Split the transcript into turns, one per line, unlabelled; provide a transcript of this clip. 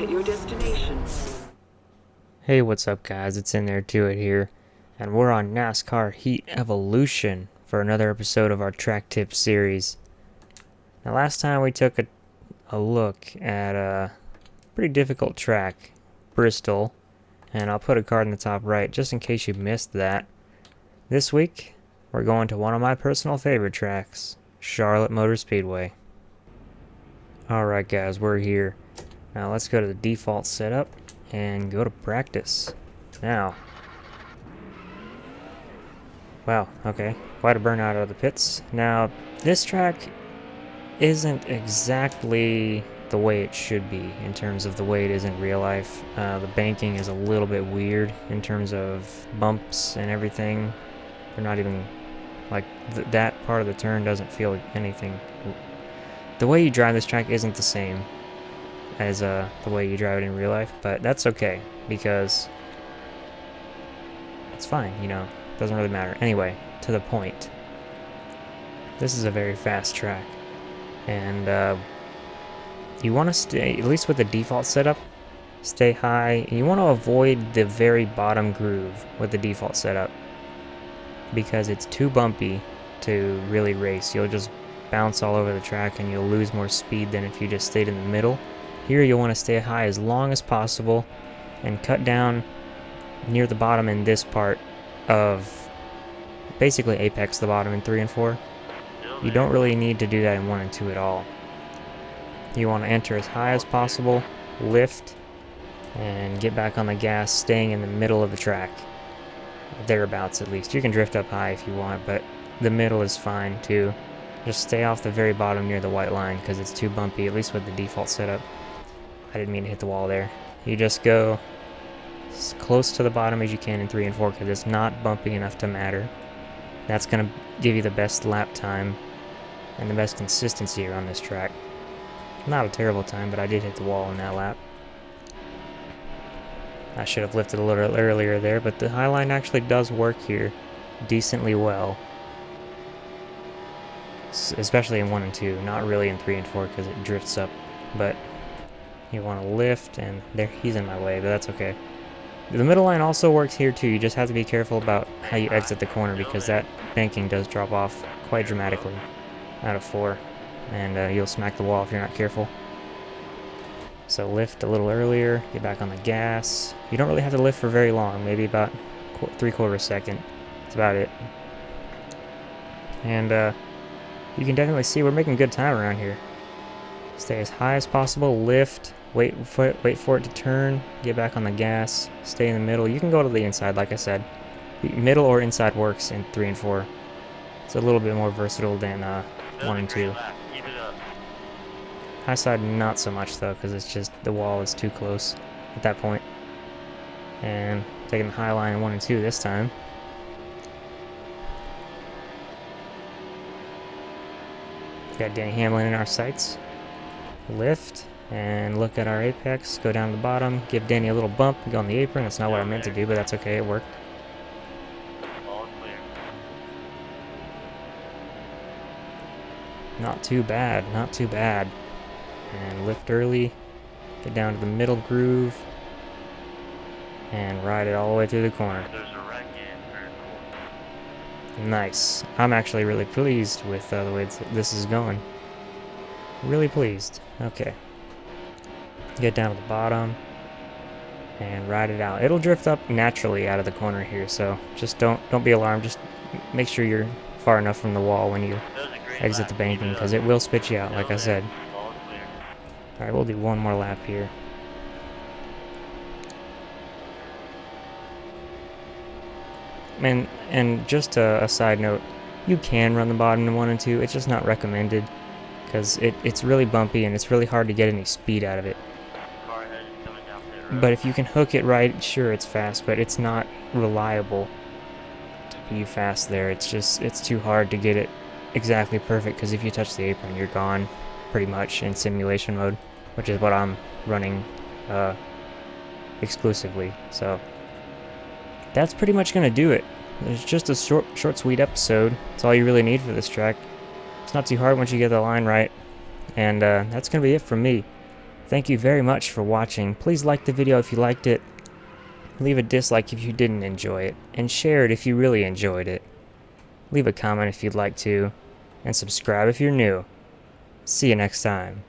at your destination.
Hey, what's up guys, it's In There To It here, and we're on NASCAR Heat Evolution for another episode of our track tips series. Now last time we took a look at a pretty difficult track, Bristol, and I'll put a card in the top right just in case you missed that. This week, we're going to one of my personal favorite tracks, Charlotte Motor Speedway. Alright guys, we're here. Now let's go to the default setup and go to practice. Now. Wow, okay. Quite a burnout out of the pits. Now, this track isn't exactly the way it should be in terms of the way it is in real life. The banking is a little bit weird in terms of bumps and everything. They're not even, like, that part of the turn doesn't feel like anything. The way you drive this track isn't the same as the way you drive it in real life, but that's okay because it's fine, you know, doesn't really matter. Anyway, to the point. This is a very fast track, and you want to stay, at least with the default setup, stay high. You want to avoid the very bottom groove with the default setup because it's too bumpy to really race. You'll just bounce all over the track and you'll lose more speed than if you just stayed in the middle. Here you'll want to stay high as long as possible and cut down near the bottom in this part of basically apex the bottom in 3 and 4. You don't really need to do that in 1 and 2 at all. You want to enter as high as possible, lift, and get back on the gas, staying in the middle of the track. Thereabouts at least. You can drift up high if you want, but the middle is fine too. Just stay off the very bottom near the white line because it's too bumpy, at least with the default setup. I didn't mean to hit the wall there. You just go as close to the bottom as you can in 3 and 4 because it's not bumpy enough to matter. That's going to give you the best lap time and the best consistency around this track. Not a terrible time, but I did hit the wall in that lap. I should have lifted a little earlier there, but the high line actually does work here decently well. Especially in 1 and 2, not really in 3 and 4 because it drifts up, but you want to lift, and there, he's in my way, but that's okay. The middle line also works here too. You just have to be careful about how you exit the corner because that banking does drop off quite dramatically out of 4, and you'll smack the wall if you're not careful. So lift a little earlier, get back on the gas. You don't really have to lift for very long, maybe about 3/4 second. That's about it. And you can definitely see we're making good time around here. Stay as high as possible, lift, wait for it to turn, get back on the gas, stay in the middle. You can go to the inside, like I said. Middle or inside works in 3 and 4. It's a little bit more versatile than 1 and 2. High side, not so much though, because it's just the wall is too close at that point. And taking the high line in 1 and 2 this time. Got Danny Hamlin in our sights. Lift and look at our apex. Go down to the bottom. Give Danny a little bump. Go on the apron. That's not what I meant to do, but that's okay. It worked. Not too bad. Not too bad. And lift early. Get down to the middle groove. And ride it all the way through the corner. Nice. I'm actually really pleased with the way this is going. Really pleased. Okay. Get down to the bottom and ride it out. It'll drift up naturally out of the corner here, so just don't be alarmed. Just make sure you're far enough from the wall when you exit the banking because it will spit you out, like I said. Alright, we'll do one more lap here. And just a side note, you can run the bottom in 1 and 2. It's just not recommended because it's really bumpy and it's really hard to get any speed out of it. But if you can hook it right, sure, it's fast, but it's not reliable to be fast there. It's too hard to get it exactly perfect because if you touch the apron, you're gone pretty much in simulation mode, which is what I'm running exclusively. So that's pretty much going to do it. It's just a short, sweet episode. That's all you really need for this track. It's not too hard once you get the line right. And that's going to be it from me. Thank you very much for watching. Please like the video if you liked it, leave a dislike if you didn't enjoy it, and share it if you really enjoyed it. Leave a comment if you'd like to, and subscribe if you're new. See you next time.